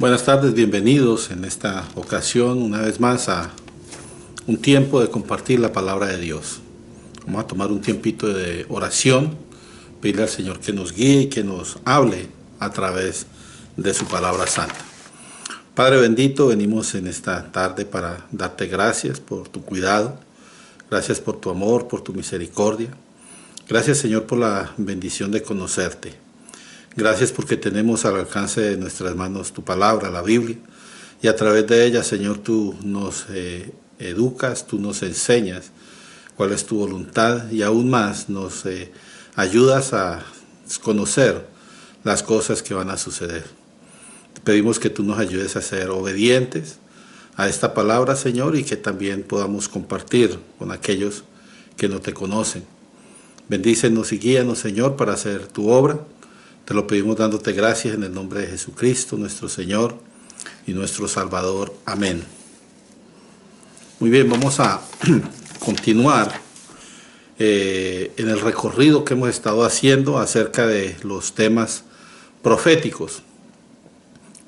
Buenas tardes, bienvenidos en esta ocasión una vez más a un tiempo de compartir la palabra de Dios. Vamos a tomar un tiempito de oración, pedirle al Señor que nos guíe y que nos hable a través de su palabra santa. Padre bendito, venimos en esta tarde para darte gracias por tu cuidado, gracias por tu amor, por tu misericordia. Gracias, Señor, por la bendición de conocerte. Gracias porque tenemos al alcance de nuestras manos tu palabra, la Biblia, y a través de ella, Señor, tú nos educas, tú nos enseñas cuál es tu voluntad y aún más nos ayudas a conocer las cosas que van a suceder. Te pedimos que tú nos ayudes a ser obedientes a esta palabra, Señor, y que también podamos compartir con aquellos que no te conocen. Bendícenos y guíanos, Señor, para hacer tu obra. Te lo pedimos dándote gracias en el nombre de Jesucristo, nuestro Señor y nuestro Salvador. Amén. Muy bien, vamos a continuar en el recorrido que hemos estado haciendo acerca de los temas proféticos,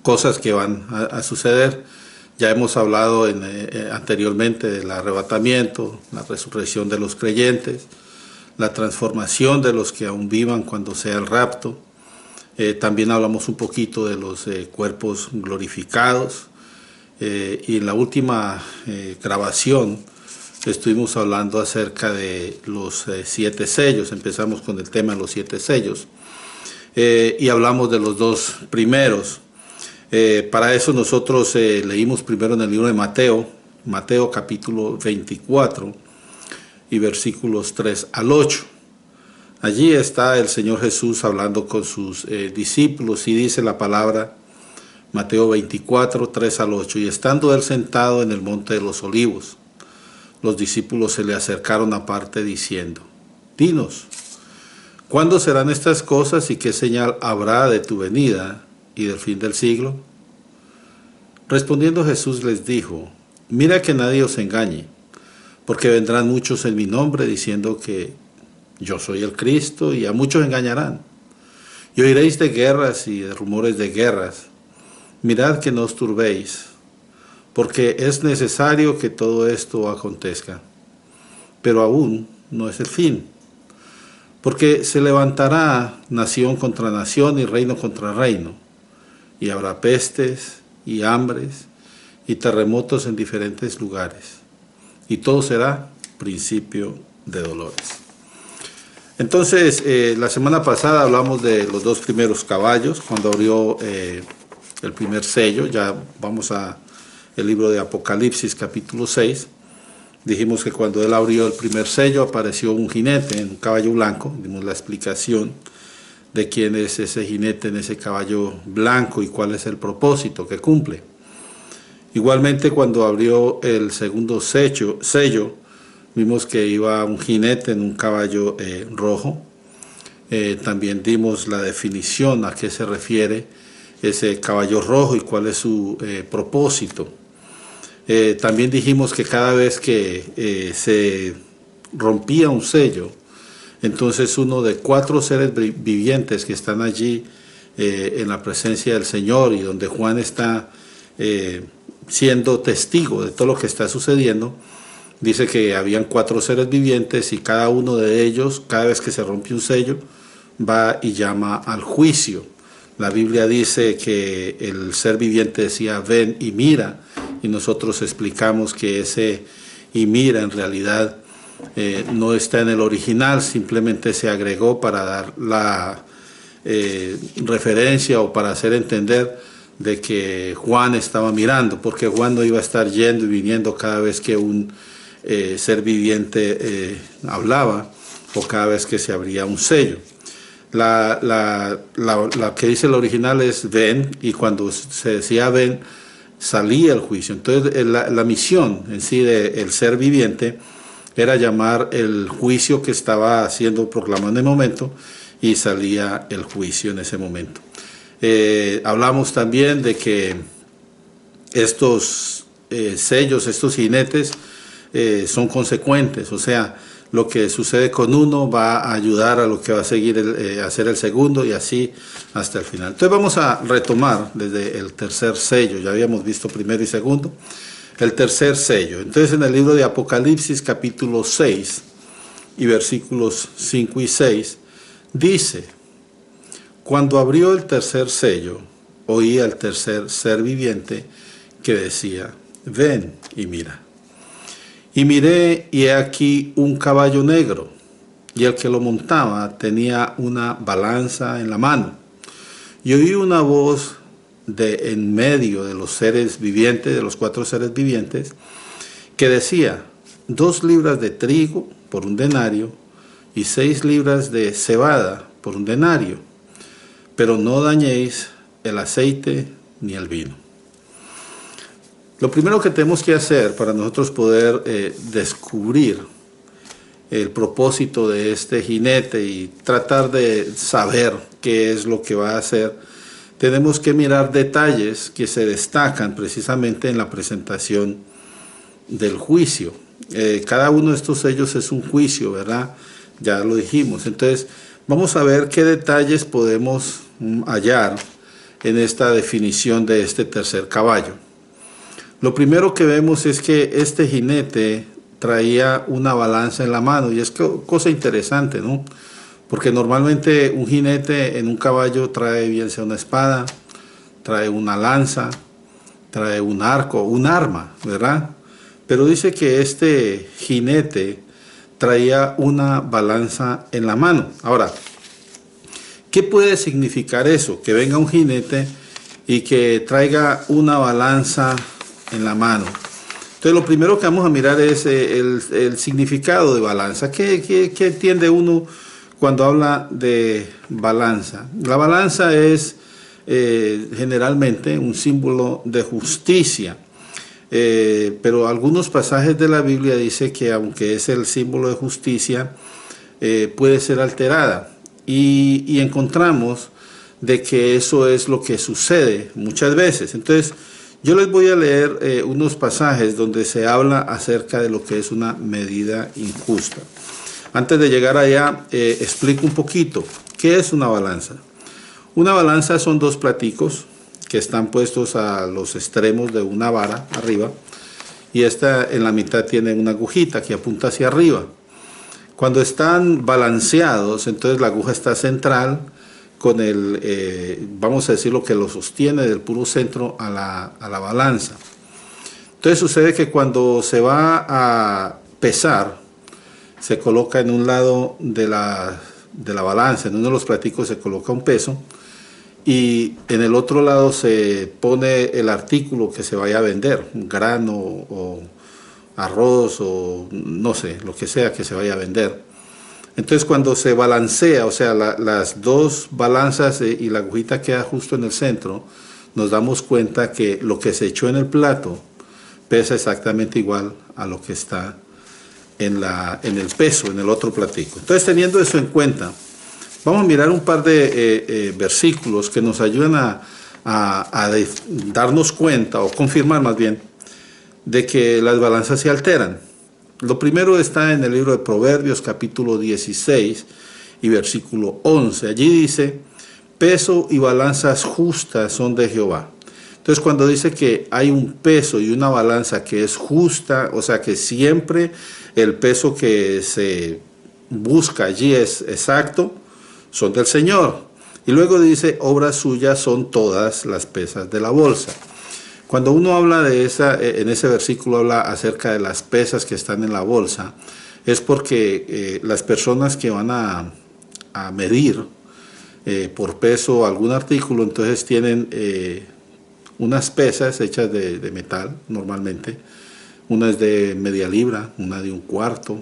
cosas que van a suceder. Ya hemos hablado anteriormente del arrebatamiento, la resurrección de los creyentes, la transformación de los que aún vivan cuando sea el rapto. También hablamos un poquito de los cuerpos glorificados y en la última grabación estuvimos hablando acerca de los 7 sellos. Empezamos con el tema de los 7 sellos y hablamos de los 2 primeros. Para eso nosotros leímos primero en el libro de Mateo capítulo 24 y versículos 3 al 8. Allí está el Señor Jesús hablando con sus discípulos y dice la palabra, Mateo 24, 3 al 8, y estando él sentado en el monte de los olivos, los discípulos se le acercaron aparte diciendo, dinos, ¿cuándo serán estas cosas y qué señal habrá de tu venida y del fin del siglo? Respondiendo Jesús les dijo, mira que nadie os engañe, porque vendrán muchos en mi nombre diciendo que yo soy el Cristo, y a muchos engañarán. Y oiréis de guerras y de rumores de guerras. Mirad que no os turbéis, porque es necesario que todo esto acontezca. Pero aún no es el fin. Porque se levantará nación contra nación y reino contra reino. Y habrá pestes y hambres y terremotos en diferentes lugares. Y todo será principio de dolores. Entonces, la semana pasada hablamos de los 2 primeros caballos, cuando abrió el primer sello. Ya vamos a el libro de Apocalipsis, capítulo 6. Dijimos que cuando él abrió el primer sello, apareció un jinete en un caballo blanco. Dimos la explicación de quién es ese jinete en ese caballo blanco y cuál es el propósito que cumple. Igualmente, cuando abrió el segundo sello, vimos que iba un jinete en un caballo rojo. También dimos la definición a qué se refiere ese caballo rojo y cuál es su propósito. También dijimos que cada vez que se rompía un sello, entonces uno de 4 seres vivientes que están allí en la presencia del Señor y donde Juan está siendo testigo de todo lo que está sucediendo, dice que habían 4 seres vivientes y cada uno de ellos, cada vez que se rompe un sello, va y llama al juicio. La Biblia dice que el ser viviente decía, ven y mira, y nosotros explicamos que ese y mira en realidad no está en el original, simplemente se agregó para dar la referencia o para hacer entender de que Juan estaba mirando, porque Juan no iba a estar yendo y viniendo cada vez que un ser viviente hablaba o cada vez que se abría un sello. La que dice el original es ven, y cuando se decía ven salía el juicio. Entonces la misión en sí del ser viviente era llamar el juicio que estaba siendo proclamado en el momento, y salía el juicio en ese momento. Hablamos también de que estos sellos, estos jinetes son consecuentes, o sea, lo que sucede con uno va a ayudar a lo que va a seguir a hacer el segundo, y así hasta el final. Entonces vamos a retomar desde el tercer sello. Ya habíamos visto primero y segundo. El tercer sello. Entonces en el libro de Apocalipsis capítulo 6 y versículos 5 y 6 dice: cuando abrió el tercer sello, oí al tercer ser viviente que decía: ven y mira. Y miré, y he aquí un caballo negro, y el que lo montaba tenía una balanza en la mano. Y oí una voz de en medio de los seres vivientes, de los 4 seres vivientes, que decía: 2 libras de trigo por un denario, y 6 libras de cebada por un denario, pero no dañéis el aceite ni el vino. Lo primero que tenemos que hacer para nosotros poder descubrir el propósito de este jinete y tratar de saber qué es lo que va a hacer, tenemos que mirar detalles que se destacan precisamente en la presentación del juicio. Cada uno de estos sellos es un juicio, ¿verdad? Ya lo dijimos. Entonces, vamos a ver qué detalles podemos hallar en esta definición de este tercer caballo. Lo primero que vemos es que este jinete traía una balanza en la mano, y es cosa interesante, ¿no? Porque normalmente un jinete en un caballo trae bien sea una espada, trae una lanza, trae un arco, un arma, ¿verdad? Pero dice que este jinete traía una balanza en la mano. Ahora, ¿qué puede significar eso? Que venga un jinete y que traiga una balanza en la mano. Entonces lo primero que vamos a mirar es el significado de balanza. ¿Qué entiende uno cuando habla de balanza? La balanza es generalmente un símbolo de justicia, pero algunos pasajes de la Biblia dice que aunque es el símbolo de justicia, puede ser alterada, y encontramos de que eso es lo que sucede muchas veces. Entonces yo les voy a leer unos pasajes donde se habla acerca de lo que es una medida injusta. Antes de llegar allá, explico un poquito qué es una balanza. Una balanza son 2 platicos que están puestos a los extremos de una vara arriba, y esta en la mitad tiene una agujita que apunta hacia arriba. Cuando están balanceados, entonces la aguja está central con vamos a decir, lo que lo sostiene del puro centro a la balanza. Entonces sucede que cuando se va a pesar, se coloca en un lado de la balanza, en uno de los platicos se coloca un peso, y en el otro lado se pone el artículo que se vaya a vender, un grano o arroz o no sé, lo que sea que se vaya a vender. Entonces cuando se balancea, o sea, las 2 balanzas y la agujita queda justo en el centro, nos damos cuenta que lo que se echó en el plato pesa exactamente igual a lo que está en el peso, en el otro platico. Entonces, teniendo eso en cuenta, vamos a mirar un par de versículos que nos ayudan a darnos cuenta, o confirmar más bien, de que las balanzas se alteran. Lo primero está en el libro de Proverbios capítulo 16 y versículo 11. Allí dice: peso y balanzas justas son de Jehová. Entonces cuando dice que hay un peso y una balanza que es justa, o sea que siempre el peso que se busca allí es exacto, son del Señor. Y luego dice: obras suyas son todas las pesas de la bolsa. Cuando uno habla de en ese versículo habla acerca de las pesas que están en la bolsa, es porque las personas que van a medir por peso algún artículo, entonces tienen unas pesas hechas de metal normalmente. Una es de media libra, una de 1/4,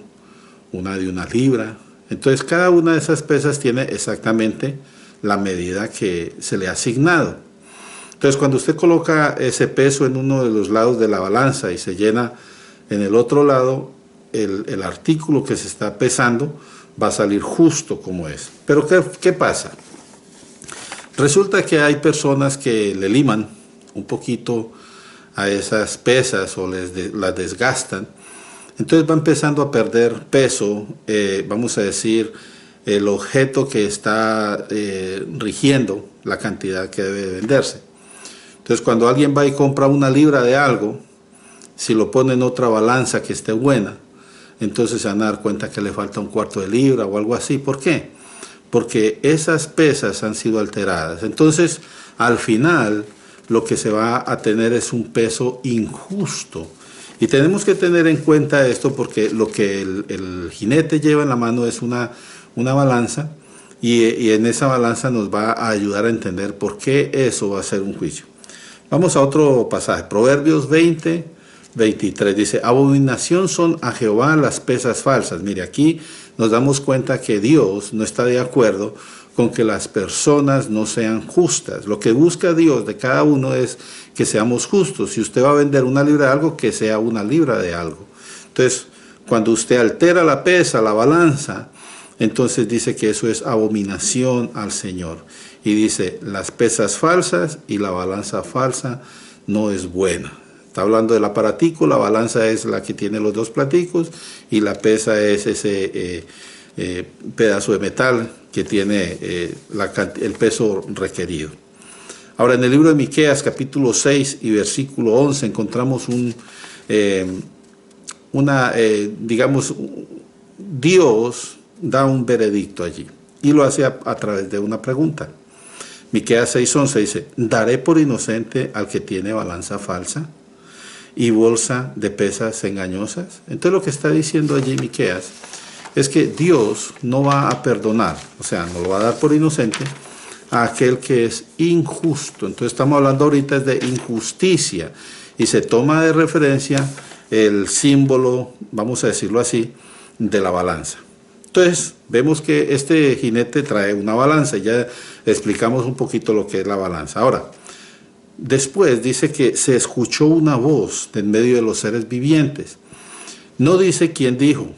una de 1 libra. Entonces cada una de esas pesas tiene exactamente la medida que se le ha asignado. Entonces cuando usted coloca ese peso en uno de los lados de la balanza y se llena en el otro lado, el artículo que se está pesando va a salir justo como es. Pero ¿qué pasa? Resulta que hay personas que le liman un poquito a esas pesas o las desgastan, Entonces va empezando a perder peso, vamos a decir, el objeto que está rigiendo la cantidad que debe venderse. Entonces cuando alguien va y compra una libra de algo, si lo pone en otra balanza que esté buena, entonces se van a dar cuenta que le falta un cuarto de libra o algo así. ¿Por qué? Porque esas pesas han sido alteradas. Entonces, al final, lo que se va a tener es un peso injusto. Y tenemos que tener en cuenta esto porque lo que el jinete lleva en la mano es una balanza y en esa balanza nos va a ayudar a entender por qué eso va a ser un juicio. Vamos a otro pasaje, Proverbios 20, 23, dice, abominación son a Jehová las pesas falsas. Mire, aquí nos damos cuenta que Dios no está de acuerdo con que las personas no sean justas. Lo que busca Dios de cada uno es que seamos justos. Si usted va a vender una libra de algo, que sea una libra de algo. Entonces, cuando usted altera la pesa, la balanza, entonces dice que eso es abominación al Señor. Y dice, las pesas falsas y la balanza falsa no es buena. Está hablando de la aparatico, la balanza es la que tiene los dos platicos y la pesa es ese pedazo de metal que tiene el peso requerido. Ahora, en el libro de Miqueas, capítulo 6 y versículo 11, encontramos digamos, Dios da un veredicto allí y lo hace a través de una pregunta. Miqueas 6:11 dice, ¿daré por inocente al que tiene balanza falsa y bolsa de pesas engañosas? Entonces lo que está diciendo allí Miqueas es que Dios no va a perdonar, o sea, no lo va a dar por inocente a aquel que es injusto. Entonces estamos hablando ahorita de injusticia y se toma de referencia el símbolo, vamos a decirlo así, de la balanza. Entonces vemos que este jinete trae una balanza y ya explicamos un poquito lo que es la balanza. Ahora, después dice que se escuchó una voz en medio de los seres vivientes. No dice quién dijo.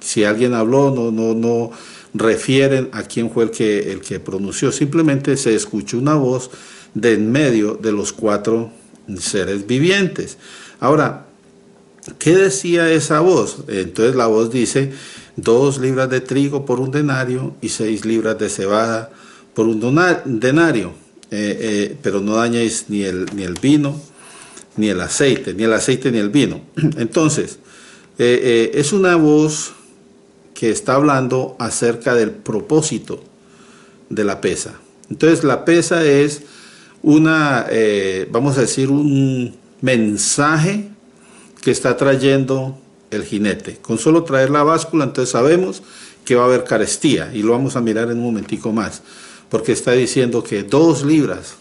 Si alguien habló, no refieren a quién fue el que pronunció. Simplemente se escuchó una voz de en medio de los cuatro seres vivientes. Ahora, ¿qué decía esa voz? Entonces la voz dice, 2 libras de trigo por un denario y 6 libras de cebada por un denario. Pero no dañéis ni el vino, ni el aceite, ni el vino. Entonces, es una voz que está hablando acerca del propósito de la pesa. Entonces, la pesa es vamos a decir, un mensaje que está trayendo el jinete. Con solo traer la báscula, entonces sabemos que va a haber carestía, y lo vamos a mirar en un momentico más, porque está diciendo que 2 libras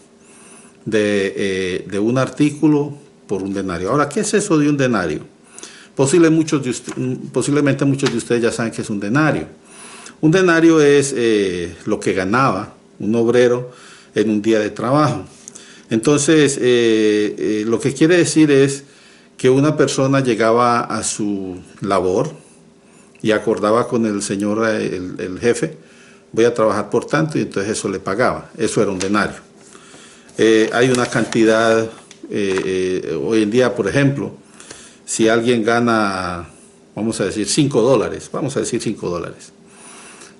de un artículo por un denario. Ahora, ¿qué es eso de un denario? Posiblemente muchos de ustedes ya saben que es un denario. Un denario es lo que ganaba un obrero en un día de trabajo. Entonces, lo que quiere decir es que una persona llegaba a su labor y acordaba con el señor, el jefe, voy a trabajar por tanto, y entonces eso le pagaba. Eso era un denario. Hay una cantidad, hoy en día, por ejemplo, si alguien gana, vamos a decir, $5,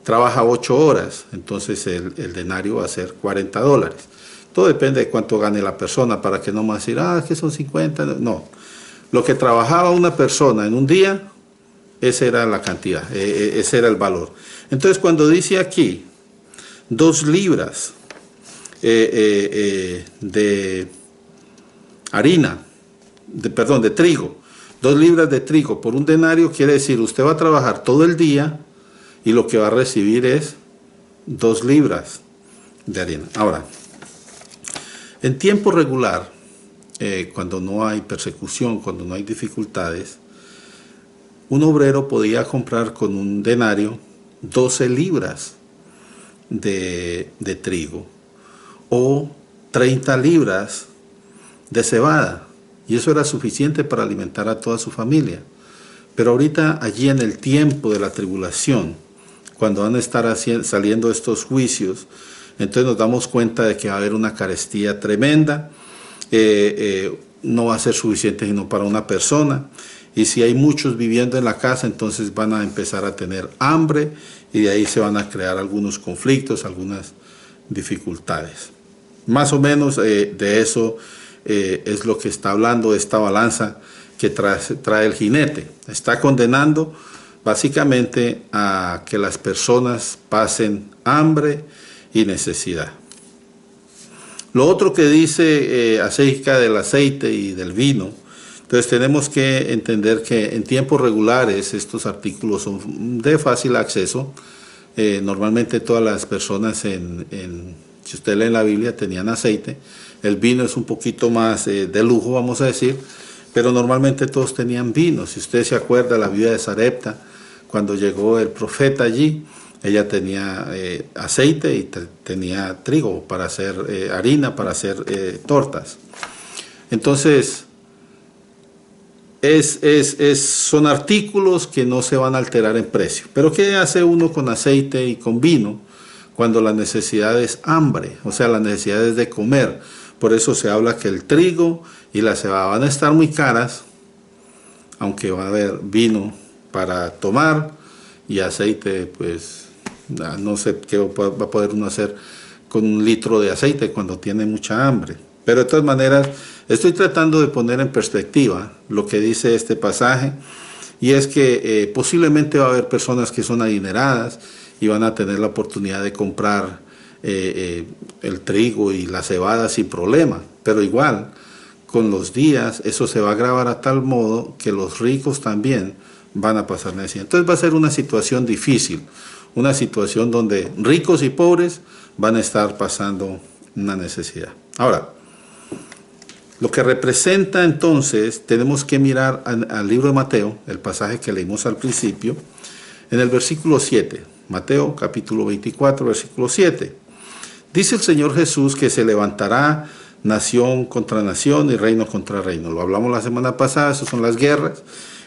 trabaja 8 horas, entonces el denario va a ser $40. Todo depende de cuánto gane la persona, para que no más decir, que son 50, no. Lo que trabajaba una persona en un día, esa era la cantidad, ese era el valor. Entonces, cuando dice aquí 2 libras de harina, de trigo, 2 libras de trigo por un denario, quiere decir, usted va a trabajar todo el día y lo que va a recibir es 2 libras de harina. Ahora, en tiempo regular, cuando no hay persecución, cuando no hay dificultades, un obrero podía comprar con un denario 12 libras de trigo o 30 libras de cebada, y eso era suficiente para alimentar a toda su familia. Pero ahorita, allí en el tiempo de la tribulación, cuando van a estar saliendo estos juicios, entonces nos damos cuenta de que va a haber una carestía tremenda. No va a ser suficiente sino para una persona, y si hay muchos viviendo en la casa, entonces van a empezar a tener hambre y de ahí se van a crear algunos conflictos, algunas dificultades. Más o menos de eso es lo que está hablando esta balanza que trae el jinete. Está condenando básicamente a que las personas pasen hambre y necesidad. Lo otro que dice acerca del aceite y del vino, entonces tenemos que entender que en tiempos regulares estos artículos son de fácil acceso. Normalmente todas las personas, si usted lee en la Biblia, tenían aceite. El vino es un poquito más de lujo, vamos a decir, pero normalmente todos tenían vino. Si usted se acuerda, la viuda de Sarepta, cuando llegó el profeta allí, ella tenía aceite y tenía trigo para hacer harina, para hacer tortas. Entonces, son artículos que no se van a alterar en precio. Pero ¿qué hace uno con aceite y con vino cuando la necesidad es hambre? O sea, la necesidad es de comer. Por eso se habla que el trigo y la cebada van a estar muy caras, aunque va a haber vino para tomar y aceite, pues no sé qué va a poder uno hacer con 1 litro de aceite cuando tiene mucha hambre. Pero de todas maneras, estoy tratando de poner en perspectiva lo que dice este pasaje, y es que posiblemente va a haber personas que son adineradas y van a tener la oportunidad de comprar el trigo y la cebada sin problema, pero igual, con los días, eso se va a agravar a tal modo que los ricos también van a pasar necesidad. Entonces va a ser una situación difícil, una situación donde ricos y pobres van a estar pasando una necesidad. Ahora, lo que representa entonces, tenemos que mirar al libro de Mateo, el pasaje que leímos al principio, en el versículo 7, Mateo capítulo 24, versículo 7. Dice el Señor Jesús que se levantará nación contra nación y reino contra reino. Lo hablamos la semana pasada, esas son las guerras,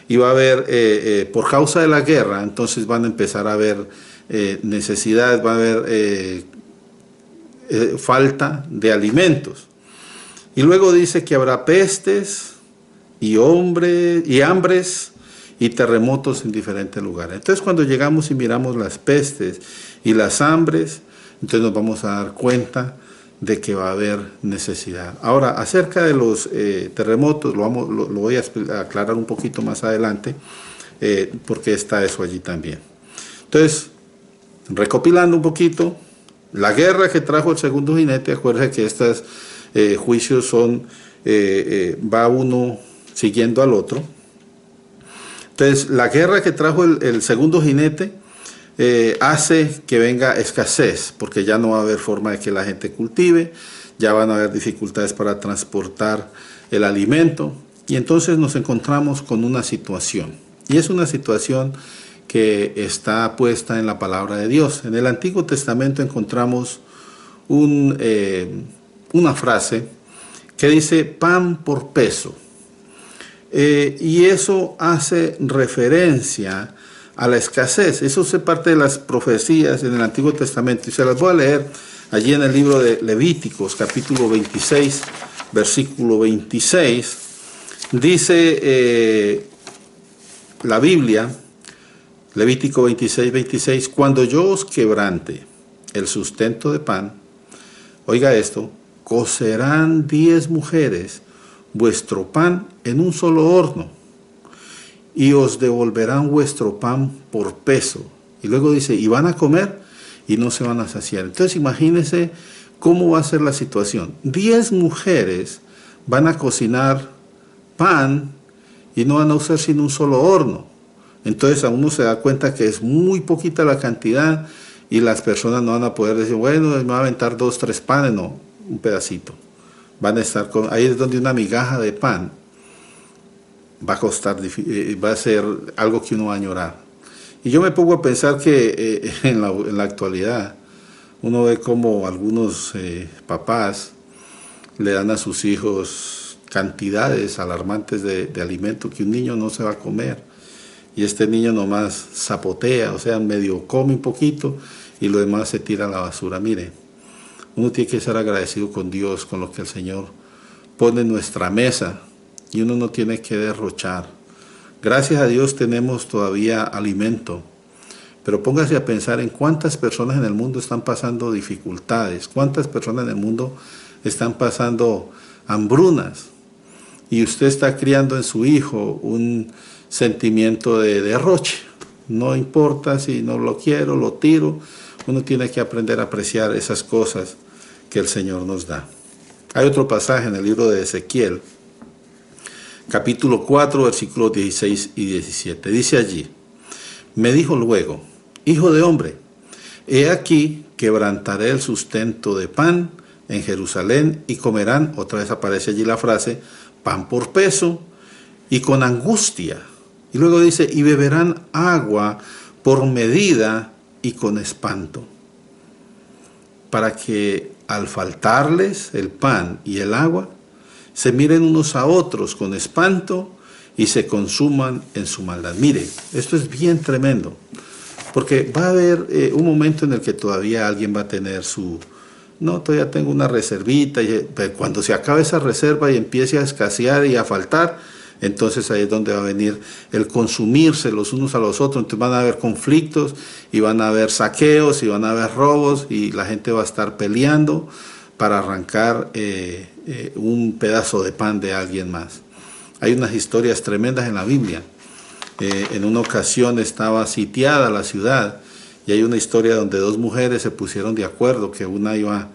y va a haber, por causa de la guerra, entonces van a empezar a haber necesidades, va a haber falta de alimentos. Y luego dice que habrá pestes y hambres y terremotos en diferentes lugares. Entonces cuando llegamos y miramos las pestes y las hambres, entonces nos vamos a dar cuenta de que va a haber necesidad. Ahora, acerca de los terremotos, lo voy a aclarar un poquito más adelante, porque está eso allí también. Entonces, recopilando un poquito, la guerra que trajo el segundo jinete, acuérdense que estos juicios son, va uno siguiendo al otro. Entonces, la guerra que trajo el segundo jinete hace que venga escasez, porque ya no va a haber forma de que la gente cultive, ya van a haber dificultades para transportar el alimento, y entonces nos encontramos con una situación, y es una situación que está puesta en la palabra de Dios. En el Antiguo Testamento encontramos una frase que dice pan por peso, y eso hace referencia a la escasez. Eso es parte de las profecías en el Antiguo Testamento, y se las voy a leer allí en el libro de Levíticos, capítulo 26, versículo 26. Dice la Biblia, Levítico 26, 26, cuando yo os quebrante el sustento de pan, oiga esto, cocerán 10 mujeres vuestro pan en un solo horno, y os devolverán vuestro pan por peso. Y luego dice, y van a comer y no se van a saciar. Entonces imagínense cómo va a ser la situación. 10 mujeres van a cocinar pan y no van a usar sino un solo horno. Entonces a uno se da cuenta que es muy poquita la cantidad, y las personas no van a poder decir, bueno, me va a aventar 2, 3 panes, no, un pedacito. Van a estar ahí es donde una migaja de pan va a costar, va a ser algo que uno va a añorar. Y yo me pongo a pensar que en la actualidad uno ve como algunos papás le dan a sus hijos cantidades alarmantes de alimento que un niño no se va a comer, y este niño nomás zapotea, o sea, medio come un poquito y lo demás se tira a la basura. Mire, uno tiene que ser agradecido con Dios, con lo que el Señor pone en nuestra mesa, y uno no tiene que derrochar Gracias a Dios tenemos todavía alimento. Pero póngase a pensar en cuántas personas en el mundo están pasando dificultades, cuántas personas en el mundo están pasando hambrunas. Y usted está criando en su hijo un sentimiento de derroche. No importa si no lo quiero, lo tiro. Uno tiene que aprender a apreciar esas cosas que el Señor nos da. Hay otro pasaje en el libro de Ezequiel, capítulo 4, versículos 16 y 17. Dice allí: me dijo luego, hijo de hombre, he aquí quebrantaré el sustento de pan en Jerusalén y comerán, otra vez aparece allí la frase, pan por peso y con angustia. Y luego dice, y beberán agua por medida y con espanto, para que al faltarles el pan y el agua, se miren unos a otros con espanto y se consuman en su maldad. Mire, esto es bien tremendo, porque va a haber un momento en el que todavía alguien va a tener su... No, todavía tengo una reservita, y cuando se acabe esa reserva y empiece a escasear y a faltar, entonces ahí es donde va a venir el consumirse los unos a los otros. Entonces van a haber conflictos y van a haber saqueos y van a haber robos y la gente va a estar peleando para arrancar un pedazo de pan de alguien más. Hay unas historias tremendas en la Biblia. En una ocasión estaba sitiada la ciudad y hay una historia donde dos mujeres se pusieron de acuerdo que una iba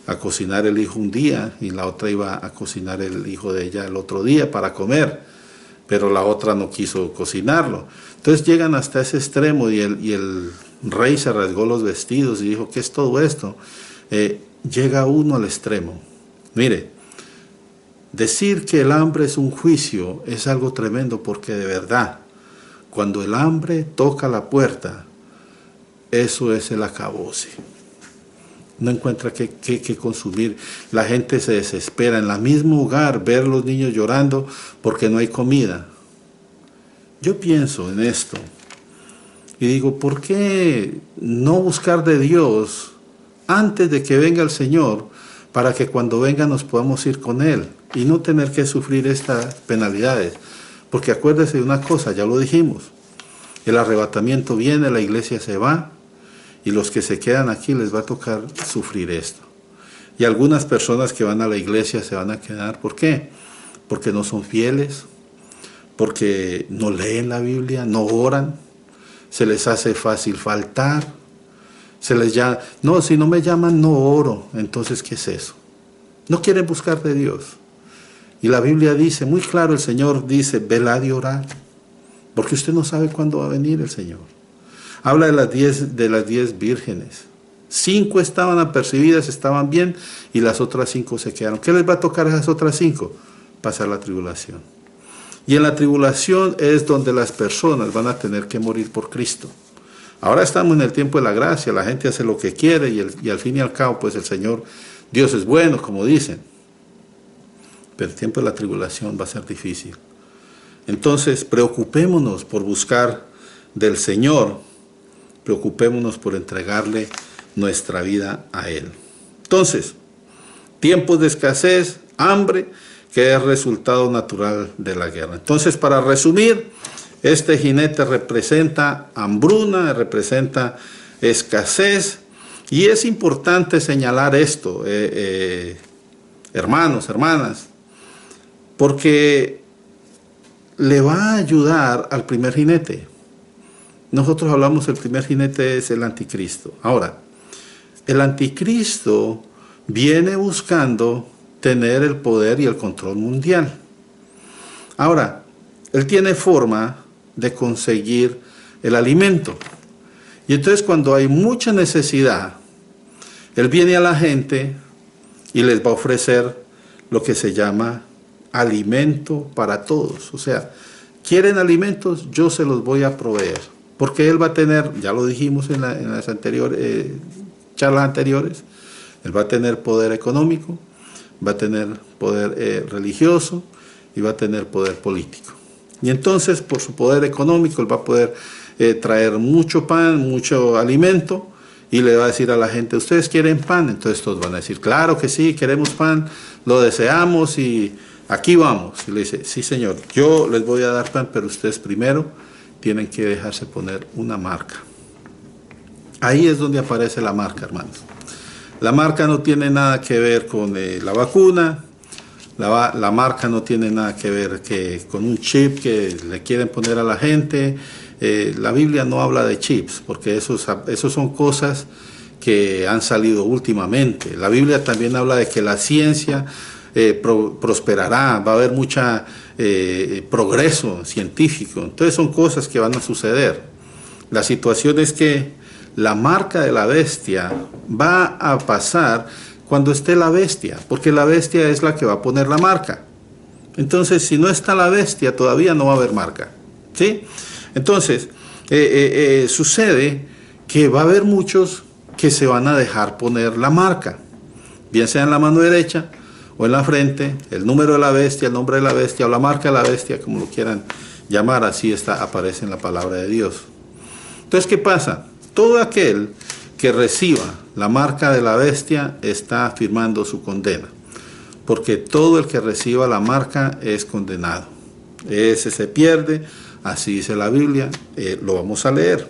a cocinar el hijo un día y la otra iba a cocinar el hijo de ella el otro día para comer, pero la otra no quiso cocinarlo. Entonces llegan hasta ese extremo y el rey se rasgó los vestidos y dijo, ¿qué es todo esto? Llega uno al extremo. Mire, decir que el hambre es un juicio es algo tremendo, porque de verdad, cuando el hambre toca la puerta, eso es el acabose. No encuentra qué consumir. La gente se desespera. En el mismo hogar, ver los niños llorando porque no hay comida. Yo pienso en esto y digo, ¿por qué no buscar de Dios antes de que venga el Señor, para que cuando venga nos podamos ir con Él y no tener que sufrir estas penalidades? Porque acuérdese de una cosa, ya lo dijimos, el arrebatamiento viene, la iglesia se va, y los que se quedan aquí les va a tocar sufrir esto. Y algunas personas que van a la iglesia se van a quedar. ¿Por qué? Porque no son fieles, porque no leen la Biblia, no oran, se les hace fácil faltar, se les llama, no, si no me llaman no oro. Entonces, ¿qué es eso? No quieren buscar de Dios. Y la Biblia dice, muy claro, el Señor dice, velad y orad, porque usted no sabe cuándo va a venir el Señor. Habla de las 10 vírgenes. 5 estaban apercibidas, estaban bien, y las otras 5 se quedaron. ¿Qué les va a tocar a esas otras 5? Pasar la tribulación. Y en la tribulación es donde las personas van a tener que morir por Cristo. Ahora estamos en el tiempo de la gracia, la gente hace lo que quiere y al fin y al cabo, pues el Señor, Dios es bueno, como dicen. Pero el tiempo de la tribulación va a ser difícil. Entonces, preocupémonos por buscar del Señor, preocupémonos por entregarle nuestra vida a Él. Entonces, tiempos de escasez, hambre, que es resultado natural de la guerra. Entonces, para resumir, este jinete representa hambruna, representa escasez, y es importante señalar esto, hermanos, hermanas, porque le va a ayudar al primer jinete. Nosotros hablamos, el primer jinete es el anticristo. Ahora, el anticristo viene buscando tener el poder y el control mundial. Ahora, él tiene forma de conseguir el alimento. Y entonces cuando hay mucha necesidad, él viene a la gente y les va a ofrecer lo que se llama alimento para todos. O sea, ¿quieren alimentos? Yo se los voy a proveer. Porque él va a tener, ya lo dijimos en las anteriores charlas anteriores, él va a tener poder económico, va a tener poder religioso y va a tener poder político. Y entonces, por su poder económico, él va a poder traer mucho pan, mucho alimento, y le va a decir a la gente, ¿ustedes quieren pan? Entonces todos van a decir, claro que sí, queremos pan, lo deseamos, y aquí vamos. Y le dice, sí señor, yo les voy a dar pan, pero ustedes primero tienen que dejarse poner una marca. Ahí es donde aparece la marca, hermanos. La marca no tiene nada que ver con la vacuna, la marca no tiene nada que ver con un chip que le quieren poner a la gente. La Biblia no habla de chips, porque esos son cosas que han salido últimamente. La Biblia también habla de que la ciencia prosperará, va a haber mucha progreso científico. Entonces son cosas que van a suceder. La situación es que la marca de la bestia va a pasar cuando esté la bestia, porque la bestia es la que va a poner la marca. Entonces, si no está la bestia, todavía no va a haber marca, ¿sí? Entonces, sucede que va a haber muchos que se van a dejar poner la marca, bien sea en la mano derecha o en la frente, el número de la bestia, el nombre de la bestia o la marca de la bestia, como lo quieran llamar, así aparece en la palabra de Dios. Entonces, ¿qué pasa? Todo aquel que reciba la marca de la bestia está afirmando su condena, porque todo el que reciba la marca es condenado. Ese se pierde, así dice la Biblia. Lo vamos a leer.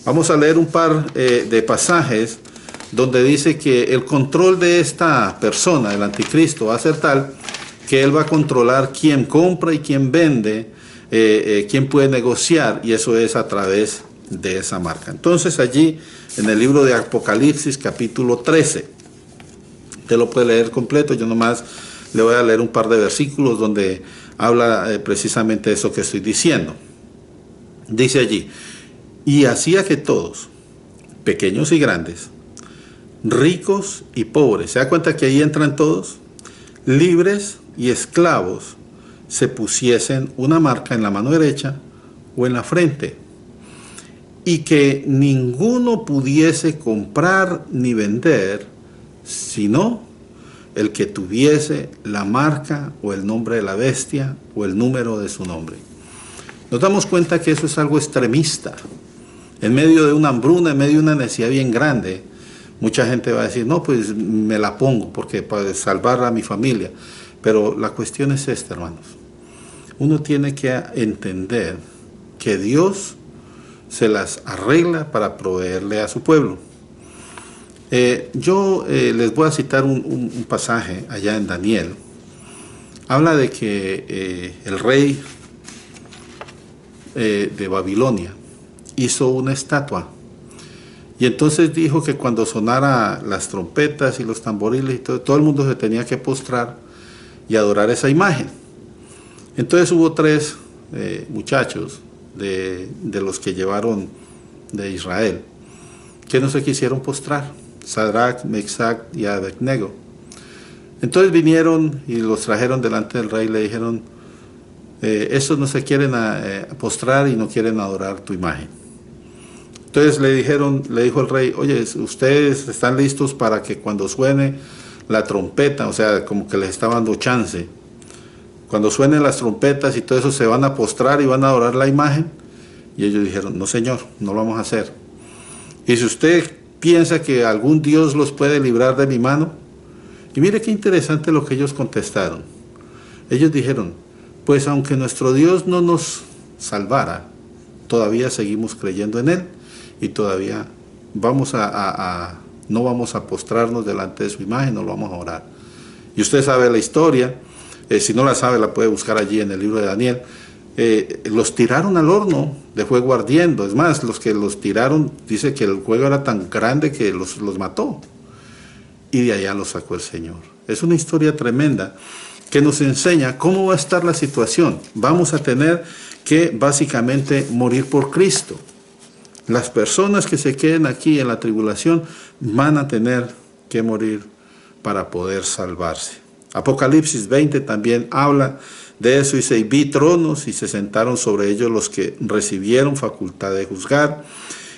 Vamos a leer un par de pasajes donde dice que el control de esta persona, el anticristo, va a ser tal que él va a controlar quién compra y quién vende, quién puede negociar, y eso es a través de esa marca. Entonces allí en el libro de Apocalipsis capítulo 13, usted lo puede leer completo, yo nomás le voy a leer un par de versículos donde habla precisamente de eso que estoy diciendo. Dice allí, y hacía que todos, pequeños y grandes, ricos y pobres, ¿se da cuenta que ahí entran todos? Libres y esclavos, se pusiesen una marca en la mano derecha o en la frente, y que ninguno pudiese comprar ni vender, sino el que tuviese la marca o el nombre de la bestia o el número de su nombre. Nos damos cuenta que eso es algo extremista. En medio de una hambruna, en medio de una necesidad bien grande, mucha gente va a decir, no, pues me la pongo porque para salvar a mi familia. Pero la cuestión es esta, hermanos. Uno tiene que entender que Dios se las arregla para proveerle a su pueblo. Yo les voy a citar un pasaje allá en Daniel. Habla de que el rey de Babilonia hizo una estatua, y entonces dijo que cuando sonara las trompetas y los tamboriles y todo el mundo se tenía que postrar y adorar esa imagen. Entonces hubo tres muchachos de los que llevaron de Israel que no se quisieron postrar, Sadrach, Mesach y Abednego. Entonces vinieron y los trajeron delante del rey y le dijeron, estos no se quieren postrar y no quieren adorar tu imagen. Entonces le dijo el rey, oye, ustedes están listos para que cuando suene la trompeta, o sea, como que les estaba dando chance, cuando suenen las trompetas y todo eso, se van a postrar y van a adorar la imagen. Y ellos dijeron, no señor, no lo vamos a hacer. Y si usted piensa que algún Dios los puede librar de mi mano, y mire qué interesante lo que ellos contestaron. Ellos dijeron, pues aunque nuestro Dios no nos salvara, todavía seguimos creyendo en Él, y todavía no vamos a postrarnos delante de su imagen, no lo vamos a orar. Y usted sabe la historia, si no la sabe la puede buscar allí en el libro de Daniel. Los tiraron al horno de fuego ardiendo. Es más, los que los tiraron, dice que el fuego era tan grande que los mató, y de allá los sacó el Señor. Es una historia tremenda que nos enseña cómo va a estar la situación. Vamos a tener que básicamente morir por Cristo. Las personas que se queden aquí en la tribulación van a tener que morir para poder salvarse. Apocalipsis 20 también habla de eso, dice, y vi tronos y se sentaron sobre ellos los que recibieron facultad de juzgar,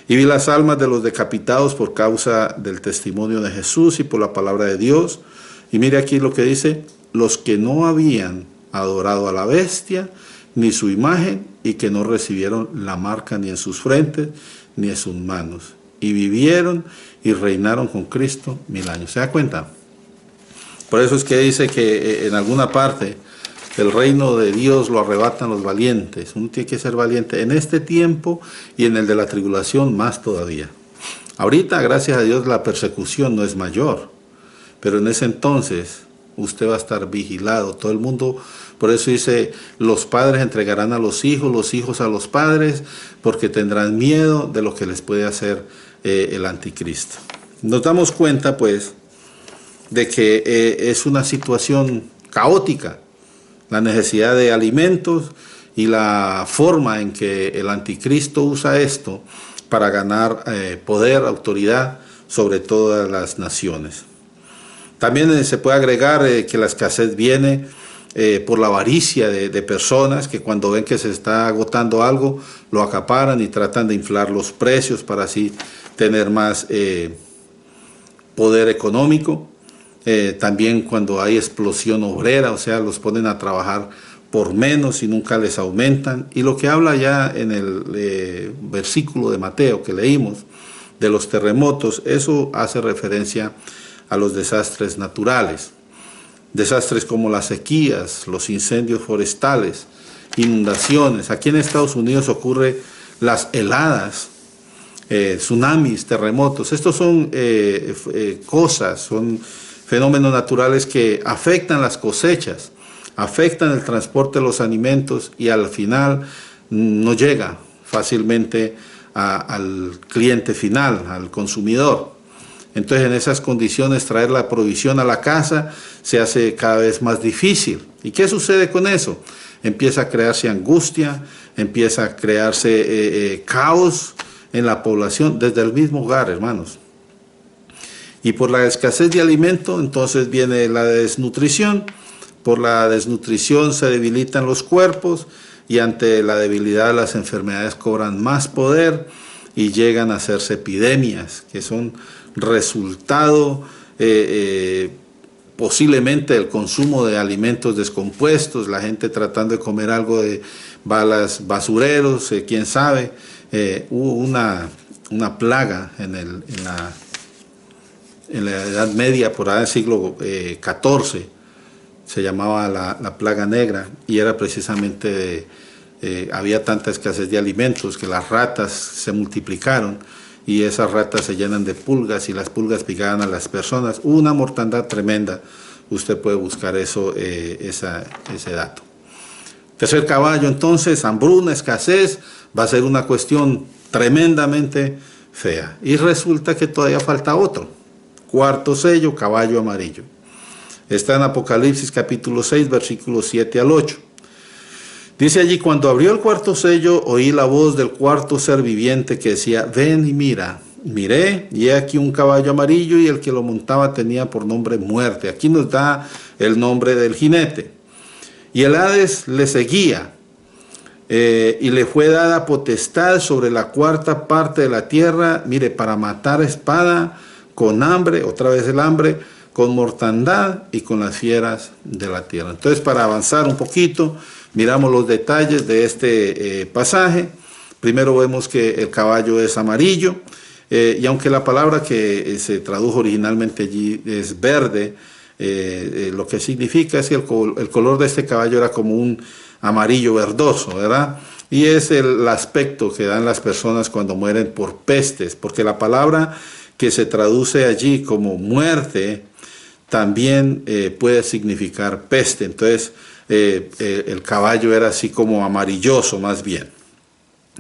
y vi las almas de los decapitados por causa del testimonio de Jesús y por la palabra de Dios. Y mire aquí lo que dice, los que no habían adorado a la bestia ni su imagen, y que no recibieron la marca ni en sus frentes ni en sus manos, y vivieron y reinaron con Cristo 1000 años. ¿Se da cuenta? Por eso es que dice que en alguna parte El reino de Dios lo arrebatan los valientes. Uno tiene que ser valiente en este tiempo y en el de la tribulación más todavía. Ahorita, gracias a Dios, la persecución no es mayor, pero en ese entonces usted va a estar vigilado. Todo el mundo, por eso dice, los padres entregarán a los hijos a los padres, porque tendrán miedo de lo que les puede hacer el anticristo. Nos damos cuenta, pues, de que es una situación caótica, la necesidad de alimentos y la forma en que el anticristo usa esto para ganar poder, autoridad sobre todas las naciones. También se puede agregar que la escasez viene por la avaricia de personas que cuando ven que se está agotando algo, lo acaparan y tratan de inflar los precios para así tener más poder económico. También cuando hay explosión obrera, o sea, los ponen a trabajar por menos y nunca les aumentan. Y lo que habla ya en el versículo de Mateo que leímos, de los terremotos, eso hace referencia a los desastres naturales. Desastres como las sequías, los incendios forestales, inundaciones. Aquí en Estados Unidos ocurre las heladas, tsunamis, terremotos. Estos son cosas, son fenómenos naturales que afectan las cosechas, afectan el transporte de los alimentos y al final no llega fácilmente al cliente final, al consumidor. Entonces en esas condiciones traer la provisión a la casa se hace cada vez más difícil. ¿Y qué sucede con eso? Empieza a crearse angustia, empieza a crearse caos en la población desde el mismo hogar, hermanos. Y por la escasez de alimento, entonces viene la desnutrición. Por la desnutrición se debilitan los cuerpos y ante la debilidad las enfermedades cobran más poder y llegan a hacerse epidemias, que son resultado posiblemente del consumo de alimentos descompuestos, la gente tratando de comer algo de balas, basureros, quién sabe. Hubo una plaga en la Edad Media, por ahí del siglo XIV, se llamaba la plaga negra, y era precisamente había tanta escasez de alimentos que las ratas se multiplicaron y esas ratas se llenan de pulgas y las pulgas picaban a las personas. Hubo una mortandad tremenda. Usted puede buscar eso, ese dato. Tercer caballo, entonces, hambruna, escasez, va a ser una cuestión tremendamente fea. Y resulta que todavía falta otro. Cuarto sello, caballo amarillo. Está en Apocalipsis capítulo 6, versículos 7 al 8. Dice allí, cuando abrió el cuarto sello, oí la voz del cuarto ser viviente que decía, ven y mira. Miré, y he aquí un caballo amarillo, y el que lo montaba tenía por nombre Muerte. Aquí nos da el nombre del jinete. Y el Hades le seguía, y le fue dada potestad sobre la cuarta parte de la tierra, mire, para matar a espada, con hambre, otra vez el hambre, con mortandad y con las fieras de la tierra. Entonces, para avanzar un poquito, miramos los detalles de este pasaje. Primero vemos que el caballo es amarillo, y aunque la palabra que se tradujo originalmente allí es verde, lo que significa es que el color de este caballo era como un amarillo verdoso, ¿verdad? Y es el aspecto que dan las personas cuando mueren por pestes, porque la palabra que se traduce allí como muerte también puede significar peste. Entonces el caballo era así como amarilloso más bien.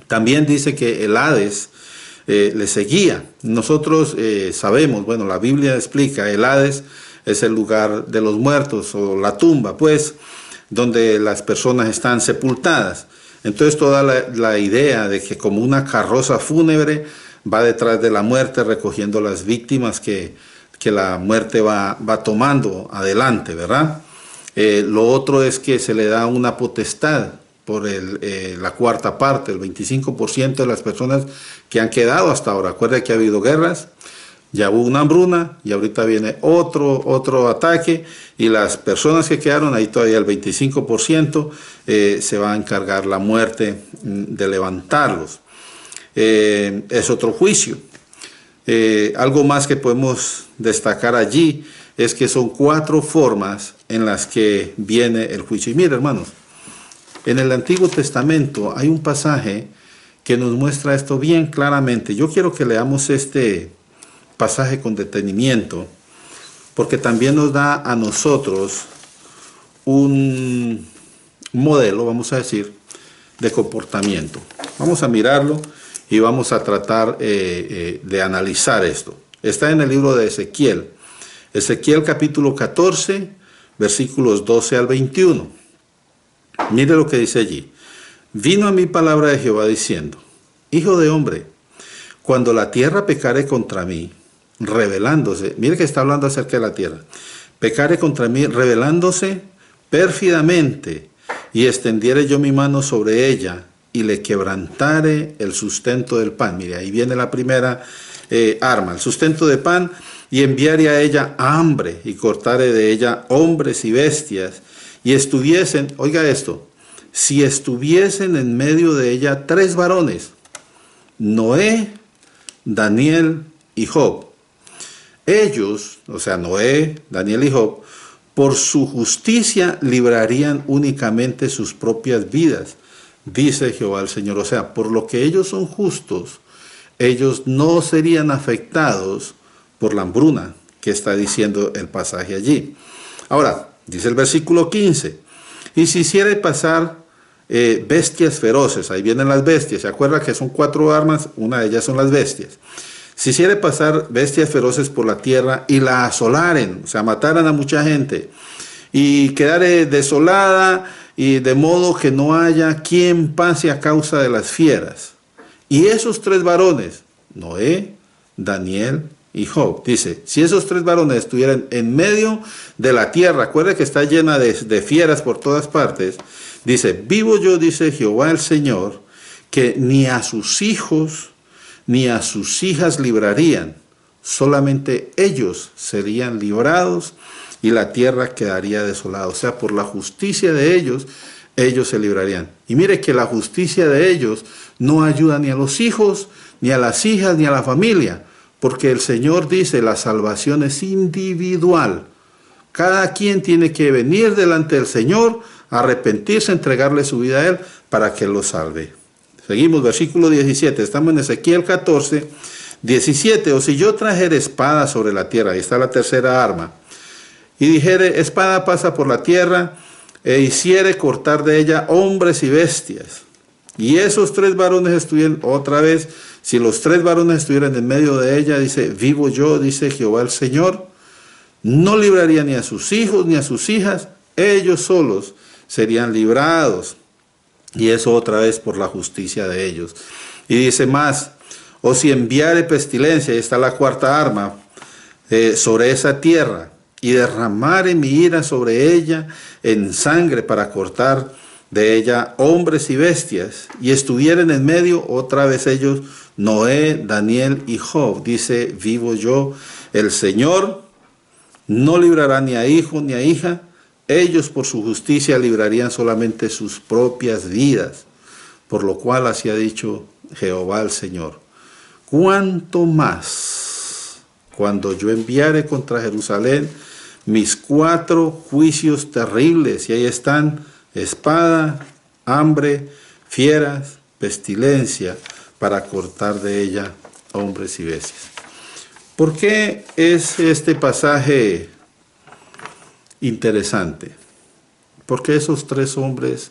También dice que el Hades le seguía. Nosotros sabemos, bueno, la Biblia explica, el Hades es el lugar de los muertos o la tumba, pues, donde las personas están sepultadas. Entonces toda la idea de que como una carroza fúnebre va detrás de la muerte recogiendo las víctimas que la muerte va tomando adelante, ¿verdad? Lo otro es que se le da una potestad por la cuarta parte, el 25% de las personas que han quedado hasta ahora. Acuérdense que ha habido guerras, ya hubo una hambruna y ahorita viene otro ataque, y las personas que quedaron ahí todavía, el 25%, se va a encargar la muerte de levantarlos. Es otro juicio. Algo más que podemos destacar allí es que son 4 formas en las que viene el juicio. Y mira, hermanos, en el Antiguo Testamento hay un pasaje que nos muestra esto bien claramente. Yo quiero que leamos este pasaje con detenimiento, porque también nos da a nosotros un modelo, vamos a decir, de comportamiento. Vamos a mirarlo y vamos a tratar de analizar esto. Está en el libro de Ezequiel. Ezequiel capítulo 14, versículos 12 al 21. Mire lo que dice allí. Vino a mí palabra de Jehová diciendo: Hijo de hombre, cuando la tierra pecare contra mí, rebelándose, mire que está hablando acerca de la tierra, pecare contra mí, rebelándose pérfidamente, y extendiere yo mi mano sobre ella, y le quebrantare el sustento del pan. Mire, ahí viene la primera arma, el sustento de pan, y enviare a ella hambre, y cortare de ella hombres y bestias, y estuviesen, oiga esto, si estuviesen en medio de ella 3 varones, Noé, Daniel y Job. Ellos, o sea, Noé, Daniel y Job, por su justicia librarían únicamente sus propias vidas, dice Jehová el Señor. O sea, por lo que ellos son justos, ellos no serían afectados por la hambruna que está diciendo el pasaje allí. Ahora, dice el versículo 15, y si hiciere pasar bestias feroces, ahí vienen las bestias, ¿se acuerda que son 4 armas? Una de ellas son las bestias. Si hiciere pasar bestias feroces por la tierra y la asolaren, o sea, mataran a mucha gente, y quedare desolada, y de modo que no haya quien pase a causa de las fieras. Y esos 3 varones, Noé, Daniel y Job, dice, si esos 3 varones estuvieran en medio de la tierra, acuerde que está llena de fieras por todas partes, dice, vivo yo, dice Jehová el Señor, que ni a sus hijos ni a sus hijas librarían, solamente ellos serían librados y la tierra quedaría desolada. O sea, por la justicia de ellos, ellos se librarían. Y mire que la justicia de ellos no ayuda ni a los hijos, ni a las hijas, ni a la familia, porque el Señor dice, la salvación es individual. Cada quien tiene que venir delante del Señor, arrepentirse, entregarle su vida a Él para que lo salve. Seguimos, versículo 17, estamos en Ezequiel 14, 17. O si yo trajere espada sobre la tierra, ahí está la tercera arma, y dijere, espada pasa por la tierra, e hiciere cortar de ella hombres y bestias, y esos 3 varones estuvieran, otra vez, si los 3 varones estuvieran en medio de ella, dice, vivo yo, dice Jehová el Señor, no libraría ni a sus hijos ni a sus hijas, ellos solos serían librados. Y eso otra vez por la justicia de ellos. Y dice más, o si enviare pestilencia, ahí está la 4ª arma, sobre esa tierra, y derramare mi ira sobre ella en sangre para cortar de ella hombres y bestias, y estuvieran en medio otra vez ellos, Noé, Daniel y Job, dice, vivo yo, el Señor, no librará ni a hijo ni a hija, ellos por su justicia librarían solamente sus propias vidas, por lo cual así ha dicho Jehová el Señor. ¿Cuánto más cuando yo enviare contra Jerusalén mis 4 juicios terribles? Y ahí están, espada, hambre, fieras, pestilencia, para cortar de ella hombres y bestias. ¿Por qué es este pasaje interesante? Porque esos 3 hombres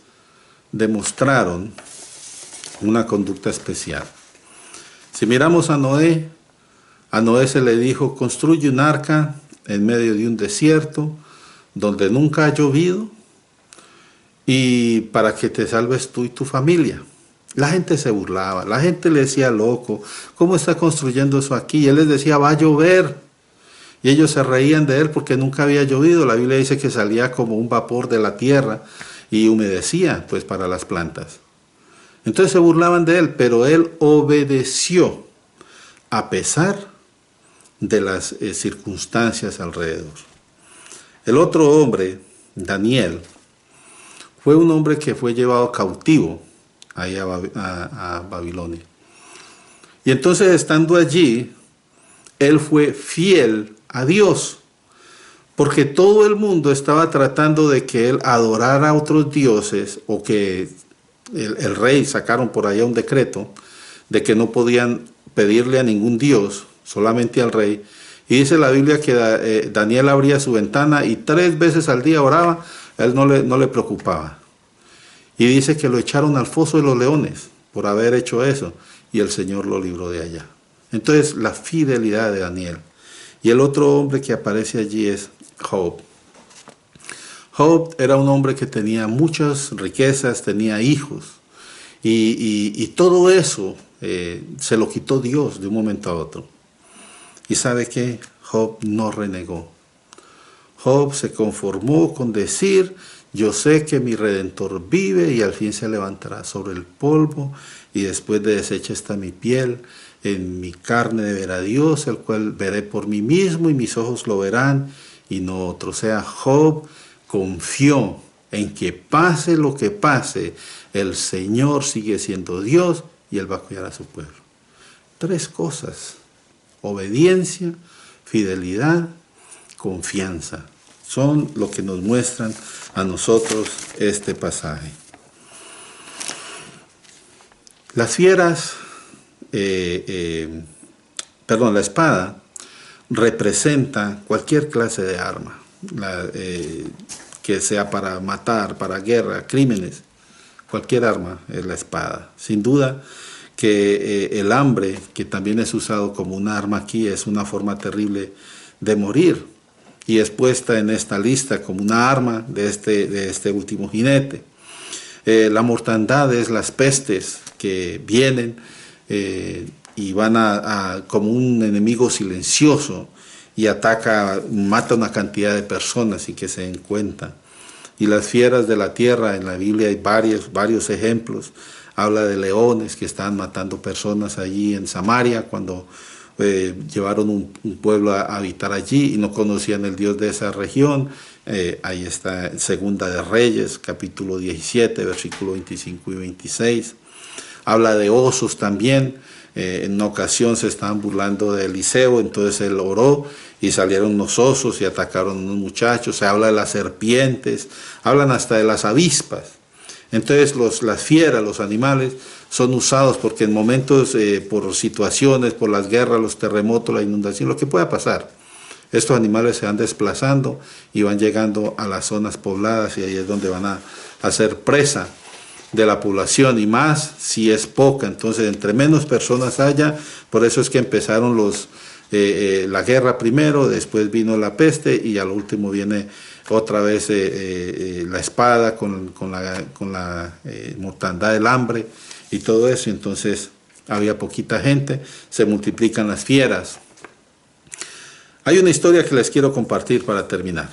demostraron una conducta especial. Si miramos a Noé se le dijo, construye un arca en medio de un desierto donde nunca ha llovido y para que te salves tú y tu familia. La gente se burlaba, la gente le decía, loco, ¿cómo está construyendo eso aquí? Y él les decía, va a llover. Y ellos se reían de él porque nunca había llovido. La Biblia dice que salía como un vapor de la tierra y humedecía, pues, para las plantas. Entonces se burlaban de él, pero él obedeció a pesar de las circunstancias alrededor. El otro hombre, Daniel, fue un hombre que fue llevado cautivo ahí a Babilonia. Y entonces, estando allí, él fue fiel a Dios, porque todo el mundo estaba tratando de que él adorara a otros dioses, o que el rey sacaron por allá un decreto de que no podían pedirle a ningún dios, solamente al rey. Y dice la Biblia que Daniel abría su ventana y 3 veces al día oraba, a él no le preocupaba. Y dice que lo echaron al foso de los leones por haber hecho eso, y el Señor lo libró de allá. Entonces, la fidelidad de Daniel. Y el otro hombre que aparece allí es Job. Job era un hombre que tenía muchas riquezas, tenía hijos, y todo eso se lo quitó Dios de un momento a otro. ¿Y sabe qué? Job no renegó. Job se conformó con decir: yo sé que mi Redentor vive y al fin se levantará sobre el polvo, y después de deshecha está mi piel, en mi carne de ver a Dios, el cual veré por mí mismo, y mis ojos lo verán y no otro. O sea, Job confió en que pase lo que pase, el Señor sigue siendo Dios y Él va a cuidar a su pueblo. 3 cosas: obediencia, fidelidad, confianza. Son lo que nos muestran a nosotros este pasaje. Las fieras, la espada representa cualquier clase de arma, que sea para matar, para guerra, crímenes. Cualquier arma es la espada. Sin duda que el hambre, que también es usado como un arma aquí, es una forma terrible de morir, y es puesta en esta lista como una arma de este último jinete. La mortandad es las pestes que vienen y van como un enemigo silencioso, y mata una cantidad de personas y que se den cuenta. Y las fieras de la tierra, en la Biblia hay varios ejemplos. Habla de leones que estaban matando personas allí en Samaria cuando llevaron un pueblo a habitar allí y no conocían el Dios de esa región. Ahí está en Segunda de Reyes, capítulo 17, versículo 25 y 26. Habla de osos también. En una ocasión se estaban burlando de Eliseo, entonces él oró y salieron unos osos y atacaron a unos muchachos. Se habla de las serpientes, hablan hasta de las avispas. Entonces las fieras, los animales, son usados porque en momentos, por situaciones, por las guerras, los terremotos, la inundación, lo que pueda pasar, estos animales se van desplazando y van llegando a las zonas pobladas, y ahí es donde van a hacer presa de la población, y más si es poca. Entonces, entre menos personas haya, por eso es que empezaron la guerra primero, después vino la peste, y al último viene otra vez la espada con la mortandad del hambre y todo eso. Entonces había poquita gente, se multiplican las fieras. Hay una historia que les quiero compartir para terminar.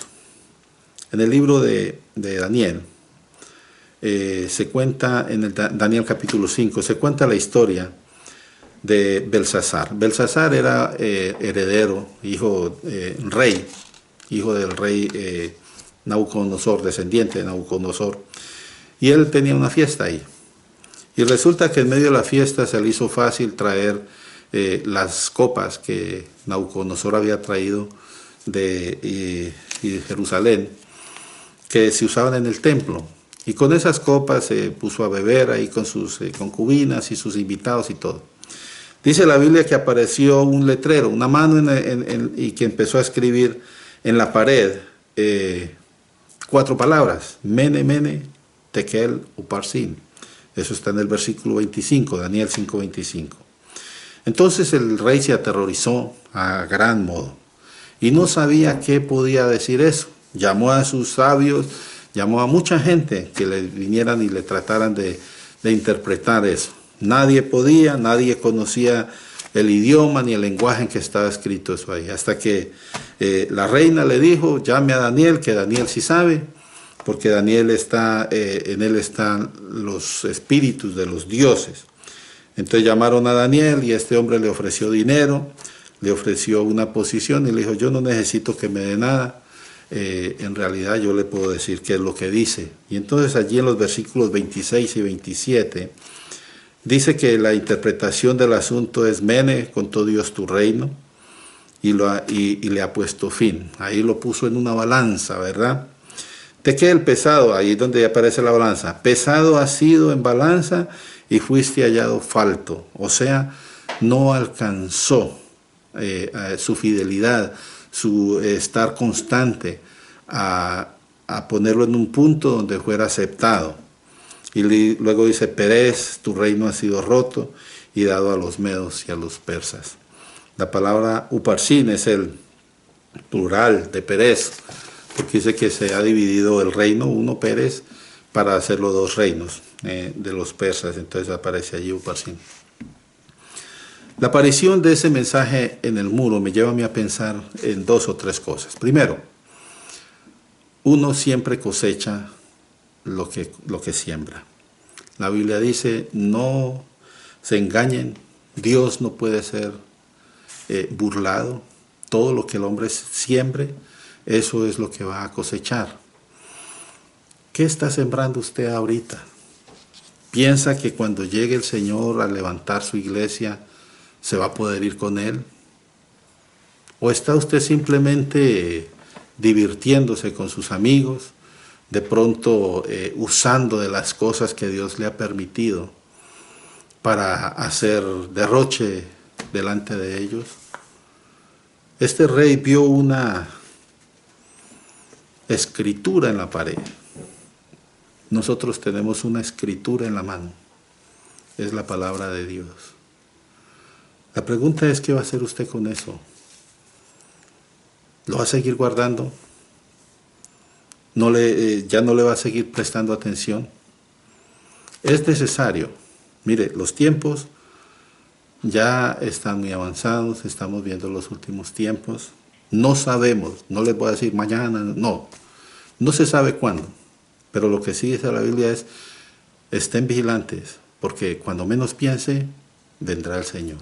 En el libro de Daniel, se cuenta, en el Daniel capítulo 5, se cuenta la historia de Belsasar. Belsasar era heredero, rey, hijo del rey Nabucodonosor, descendiente de Nabucodonosor, y él tenía una fiesta ahí. Y resulta que en medio de la fiesta se le hizo fácil traer las copas que Nabucodonosor había traído de Jerusalén, que se usaban en el templo. Y con esas copas se puso a beber ahí con sus concubinas y sus invitados y todo. Dice la Biblia que apareció un letrero, una mano, y que empezó a escribir en la pared 4 palabras: Mene, Mene, Tekel, Uparsin. Eso está en el versículo 25, Daniel 5:25. Entonces el rey se aterrorizó a gran modo y no sabía qué podía decir eso. Llamó a sus sabios, llamó a mucha gente que le vinieran y le trataran de interpretar eso. Nadie podía, nadie conocía el idioma ni el lenguaje en que estaba escrito eso ahí. Hasta que la reina le dijo: llame a Daniel, que Daniel sí sabe, porque Daniel en él están los espíritus de los dioses. Entonces llamaron a Daniel y este hombre le ofreció dinero, le ofreció una posición y le dijo: yo no necesito que me dé nada. En realidad yo le puedo decir qué es lo que dice. Y entonces allí en los versículos 26 y 27 dice que la interpretación del asunto es: Mene, contó Dios tu reino, y le ha puesto fin. Ahí lo puso en una balanza, ¿verdad? Te queda el pesado, ahí es donde aparece la balanza. Pesado has sido en balanza y fuiste hallado falto. O sea, no alcanzó su fidelidad, su estar constante a ponerlo en un punto donde fuera aceptado. Y luego dice, Perez, tu reino ha sido roto y dado a los medos y a los persas. La palabra Uparsin es el plural de Perez, porque dice que se ha dividido el reino, uno Pérez, para hacerlo dos reinos de los persas. Entonces aparece allí Uparsin. La aparición de ese mensaje en el muro me lleva a mí a pensar en dos o tres cosas. Primero, uno siempre cosecha lo que siembra. La Biblia dice, no se engañen, Dios no puede ser burlado. Todo lo que el hombre siembre, eso es lo que va a cosechar. ¿Qué está sembrando usted ahorita? ¿Piensa que cuando llegue el Señor a levantar su iglesia, se va a poder ir con Él? ¿O está usted simplemente divirtiéndose con sus amigos, de pronto usando de las cosas que Dios le ha permitido para hacer derroche delante de ellos? Este rey vio una escritura en la pared. Nosotros tenemos una escritura en la mano. Es la palabra de Dios. La pregunta es, ¿qué va a hacer usted con eso? ¿Lo va a seguir guardando? ¿Ya no le va a seguir prestando atención? Es necesario. Mire, los tiempos ya están muy avanzados, estamos viendo los últimos tiempos. No sabemos, no les voy a decir mañana, no se sabe cuándo. Pero lo que sí dice la Biblia es, estén vigilantes, porque cuando menos piense, vendrá el Señor.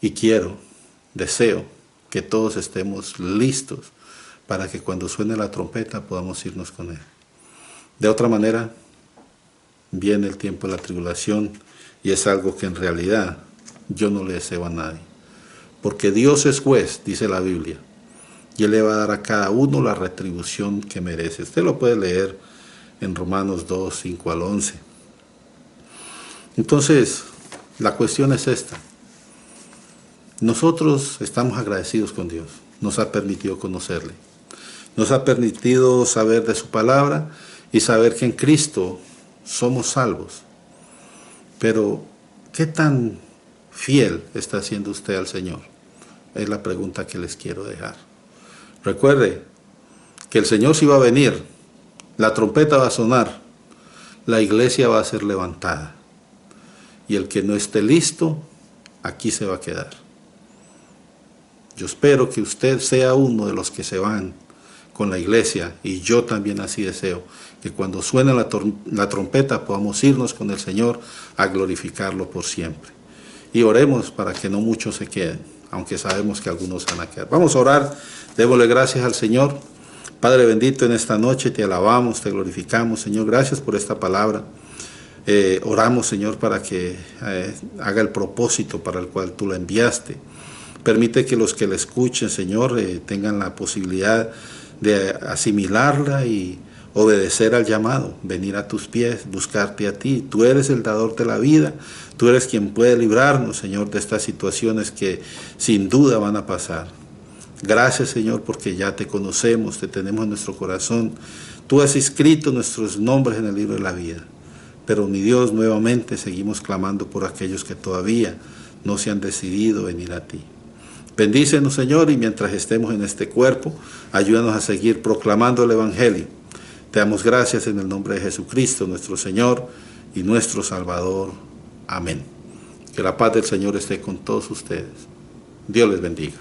Y deseo que todos estemos listos para que cuando suene la trompeta podamos irnos con Él. De otra manera, viene el tiempo de la tribulación y es algo que en realidad yo no le deseo a nadie. Porque Dios es juez, dice la Biblia, y Él le va a dar a cada uno la retribución que merece. Usted lo puede leer en Romanos 2, 5 al 11. Entonces, la cuestión es esta. Nosotros estamos agradecidos con Dios. Nos ha permitido conocerle. Nos ha permitido saber de su palabra y saber que en Cristo somos salvos. Pero, ¿qué tan fiel está siendo usted al Señor? Es la pregunta que les quiero dejar. Recuerde que el Señor sí va a venir, la trompeta va a sonar, la iglesia va a ser levantada. Y el que no esté listo, aquí se va a quedar. Yo espero que usted sea uno de los que se van con la iglesia, y yo también así deseo, que cuando suene la trompeta podamos irnos con el Señor a glorificarlo por siempre. Y oremos para que no muchos se queden, aunque sabemos que algunos van a quedar. Vamos a orar, démosle gracias al Señor. Padre bendito, en esta noche te alabamos, te glorificamos, Señor, gracias por esta palabra. Oramos, Señor, para que haga el propósito para el cual tú la enviaste. Permite que los que la escuchen, Señor, tengan la posibilidad de asimilarla y obedecer al llamado, venir a tus pies, buscarte a ti. Tú eres el dador de la vida, tú eres quien puede librarnos, Señor, de estas situaciones que sin duda van a pasar. Gracias, Señor, porque ya te conocemos, te tenemos en nuestro corazón. Tú has escrito nuestros nombres en el libro de la vida. Pero, mi Dios, nuevamente seguimos clamando por aquellos que todavía no se han decidido venir a ti. Bendícenos, Señor, y mientras estemos en este cuerpo, ayúdanos a seguir proclamando el Evangelio. Te damos gracias en el nombre de Jesucristo, nuestro Señor y nuestro Salvador. Amén. Que la paz del Señor esté con todos ustedes. Dios les bendiga.